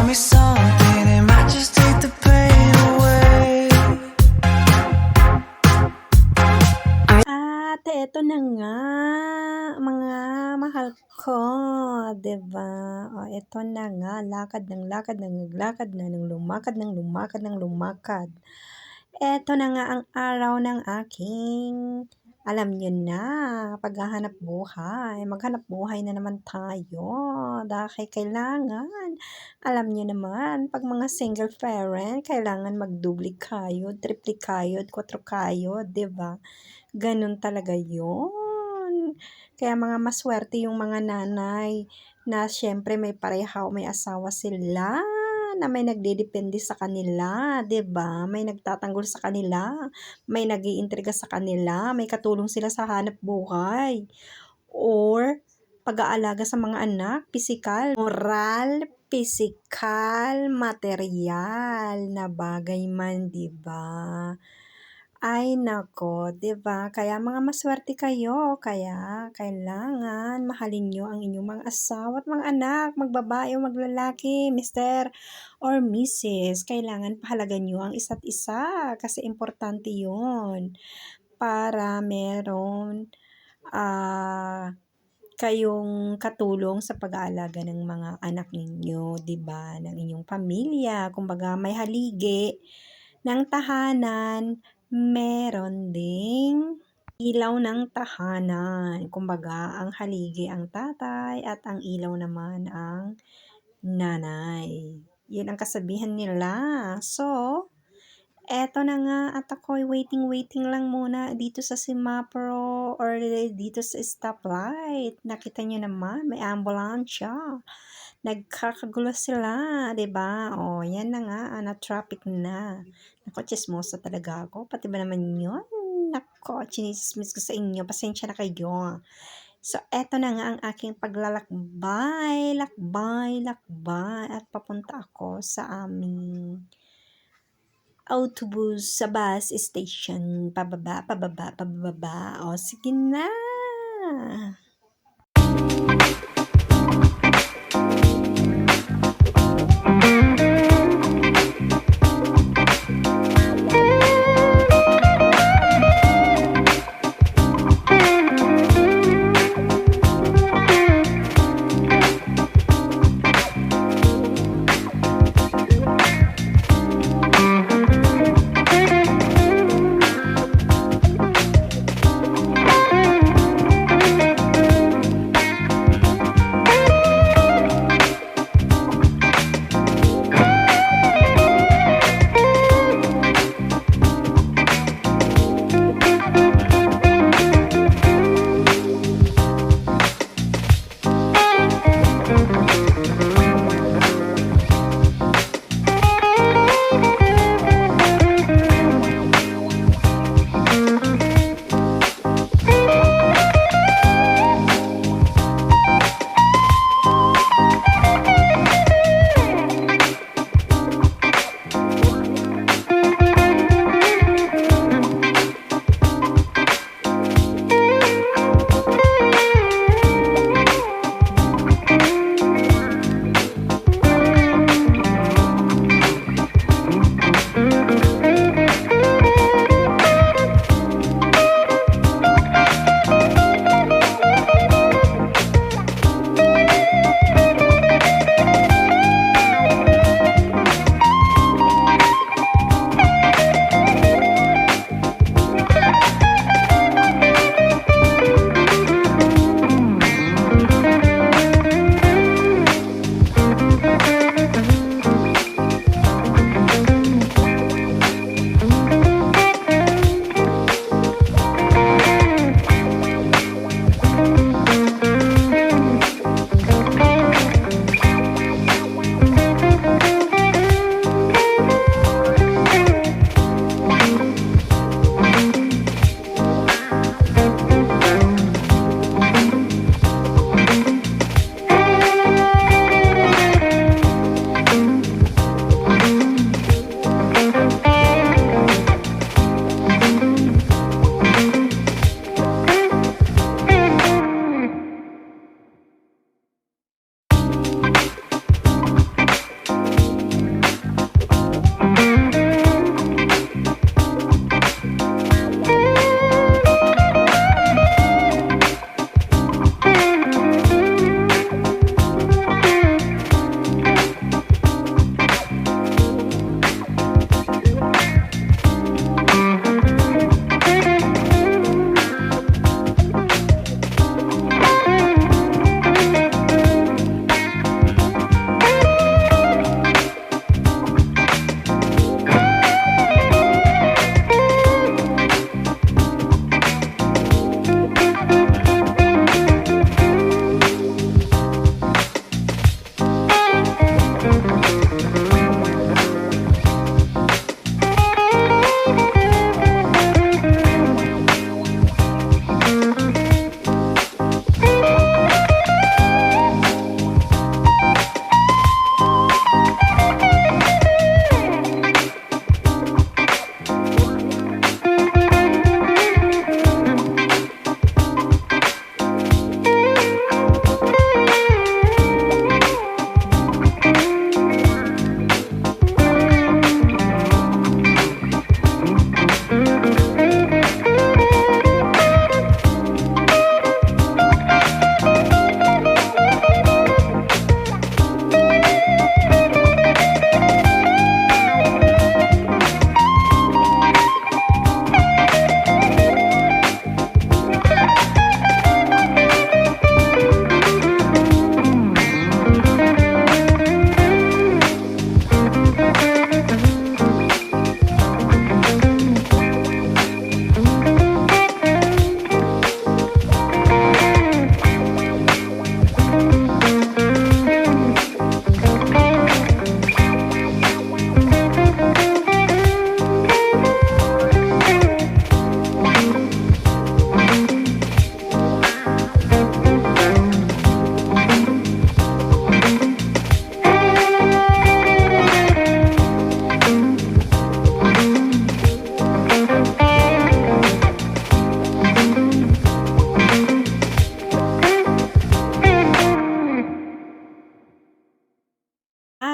me something, it might just take the pain away. At eto na nga, mga mahal ko, 'di ba? O eto na nga, lakad ng lakad ng naglakad na ng lumakad ng lumakad ng lumakad. Eto na nga ang araw ng aking, alam niyo na, paghahanap buhay. Maghanap buhay na naman tayo dahil kailangan, alam niyo naman, 'pag mga single parent, kailangan magdubli kayod, tripli kayod, kwatro kayod, 'di ba? Gano'n talaga 'yun. Kaya mga maswerte yung mga nanay na siyempre may pareha o may asawa sila na may nagdedepende sa kanila, 'di ba? May nagtatanggol sa kanila, may nag-iintriga sa kanila, may katulong sila sa hanap buhay or pag-aalaga sa mga anak, pisikal, moral, pisikal, materyal na bagay man, 'di ba? Ay nako, 'di ba? Kaya mga maswerte kayo, kaya kailangan mahalin niyo ang inyong mga asawa at mga anak, magbabae o maglalaki, Mister or Mrs. Kailangan pahalagan niyo ang isa't isa kasi importante 'yun para meron, kayong katulong sa pag-aalaga ng mga anak ninyo, 'di ba, ng inyong pamilya. Kumbaga may haligi ng tahanan, meron ding ilaw ng tahanan. Kumbaga ang haligi ang tatay at ang ilaw naman ang nanay. 'Yun ang kasabihan nila. So, eto na nga at ako'y waiting lang muna dito sa semapro or dito sa stoplight. Nakita niyo naman may ambulansya. Nagkakagulo sila, 'di ba? Oh, 'yan na nga, na-traffic na. Naku, tsismosa talaga ako, pati ba naman 'yun? Naku, tsinismis ko sa inyo, pasensya na kayo. So, eto na nga ang aking paglalakbay, lakbay at papunta ako sa aming autobus sa bus station. Pababa. O, sige na.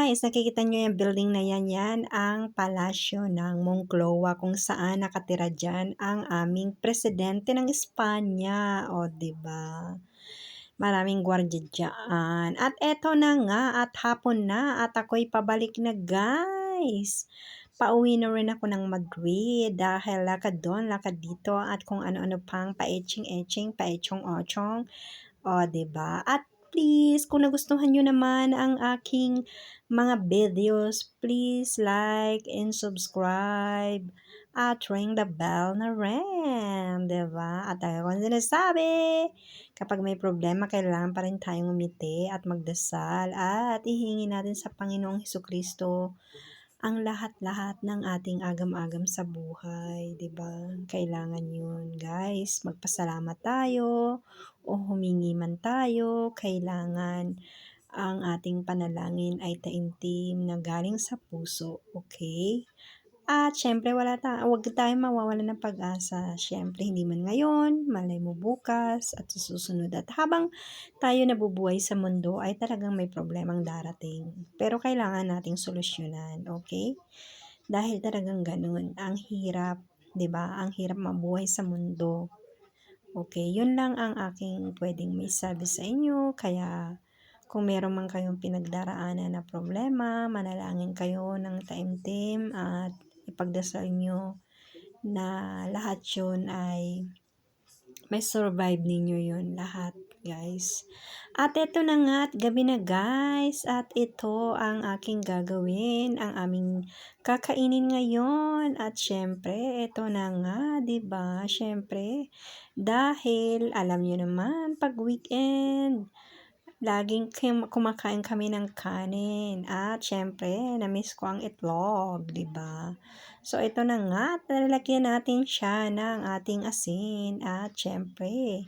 guys, nakikita nyo yung building na yan, yan ang palasyo ng Moncloa kung saan nakatira dyan ang aming presidente ng Espanya. O, diba? Maraming gwardiya dyan. At eto na nga, at hapon na, at ako'y pabalik na guys. Pauwi na rin ako ng Madrid dahil lakad doon, lakad dito, at kung ano-ano pang paetching-etching, paetchong-ochong. O, diba? At please, kung nagustuhan nyo naman ang aking mga videos, please like and subscribe at ring the bell na rin, diba? At ako sinasabi, kapag may problema, kailangan pa rin tayong umiti at magdasal at ihingi natin sa Panginoong Hesukristo ang lahat-lahat ng ating agam-agam sa buhay, 'di ba? Kailangan 'yun, guys. Magpasalamat tayo o humingi man tayo, kailangan ang ating panalangin ay taimtim na galing sa puso, okay? At syempre huwag tayong mawawalan ng pag-asa. Syempre hindi man ngayon, malay mo bukas at sa susunod. At habang tayo nabubuhay sa mundo ay talagang may problemang darating. Pero kailangan nating solusyonan, okay? Dahil talagang ganun, ang hirap, 'di ba? Ang hirap mabuhay sa mundo. Okay, yun lang ang aking pwedeng maisabi sa inyo. Kaya kung meron man kayong pinagdaraanan na problema, manalangin kayo ng taimtim at ipagdasal nyo na lahat yun ay may survive ninyo yun lahat, guys. At ito na nga at gabi na guys, at ito ang aking gagawin, ang aming kakainin ngayon. At syempre, ito na nga, 'di ba? Syempre, dahil alam niyo naman pag weekend, laging kumakain kami ng kanin. At syempre, na-miss ko ang itlog, 'di ba? So, ito na nga, lalagyan natin siya ng ating asin. At syempre,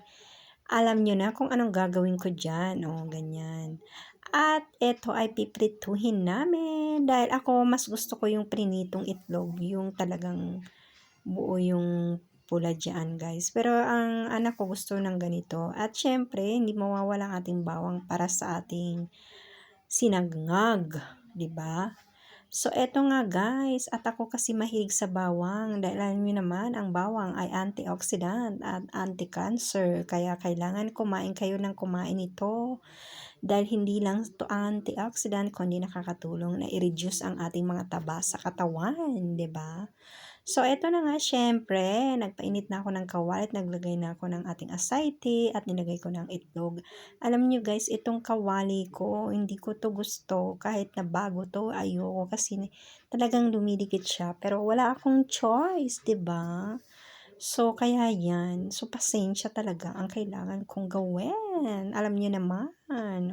alam nyo na kung anong gagawin ko dyan. O, ganyan. At ito ay piprituhin namin. Dahil ako, mas gusto ko yung prinitong itlog. Yung talagang buo yung pula dyan, guys. Pero ang anak ko gusto ng ganito. At syempre, hindi mawawala ang ating bawang para sa ating sinangag. 'Di ba? So, eto nga guys, at ako kasi mahilig sa bawang dahil alam niyo naman, ang bawang ay antioxidant at anti-cancer. Kaya kailangan kumain kayo ng kumain ito dahil hindi lang ito antioxidant kundi nakakatulong na i-reduce ang ating mga taba sa katawan, 'di ba? So, eto na nga, syempre, nagpainit na ako ng kawali at naglagay na ako ng ating asayte at nilagay ko ng itlog. Alam niyo guys, itong kawali ko, hindi ko to gusto. Kahit na bago to, ayoko kasi talagang dumidikit siya. Pero wala akong choice, 'di ba? So, kaya yan. So, pasensya talaga ang kailangan kong gawin. Alam niyo naman.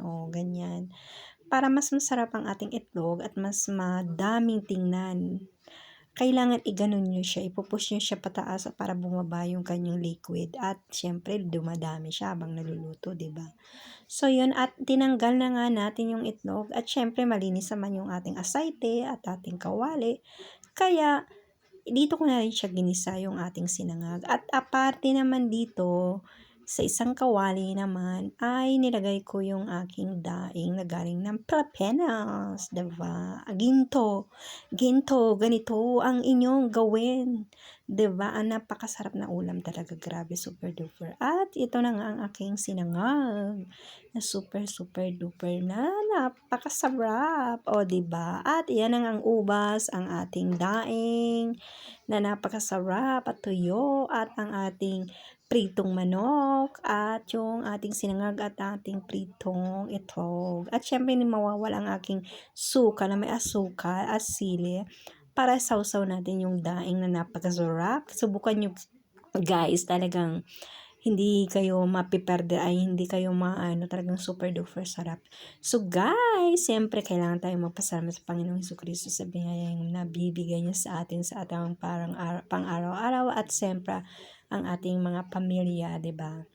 O, ganyan. Para mas masarap ang ating itlog at mas madaming tingnan, kailangan iganon nyo siya, ipupush nyo siya pataas para bumaba yung kanyang liquid. At syempre, dumadami siya habang naluluto, 'di ba? So, yun. At tinanggal na nga natin yung itlog. At syempre, malinis naman yung ating asayte at ating kawali. Kaya, dito ko na rin siya ginisa yung ating sinangag. At aparte naman dito, sa isang kawali naman, ay nilagay ko yung aking daing na galing ng Pilipinas, diba? Ginto, ganito ang inyong gawin. Diba? Ang napakasarap na ulam talaga, grabe, super duper. At ito na nga ang aking sinangag, na super duper na napakasarap. O, diba? At yan ang ubas, ang ating daing, na napakasarap at tuyo, at ang ating pritong manok, at yung ating sinangag at ating pritong itlog. At syempre, hindi mawawala ang aking suka na may asukal at sili para sausaw natin yung daing na napakasarap. Subukan nyo guys, talagang hindi kayo mapiperde, ay hindi kayo talagang super duper sarap. So guys, siyempre kailangan tayong magpasalamat sa Panginoong Hesukristo sa biyayang nabibigay niya sa atin sa atang pang araw-araw, at siyempre ang ating mga pamilya, 'di ba?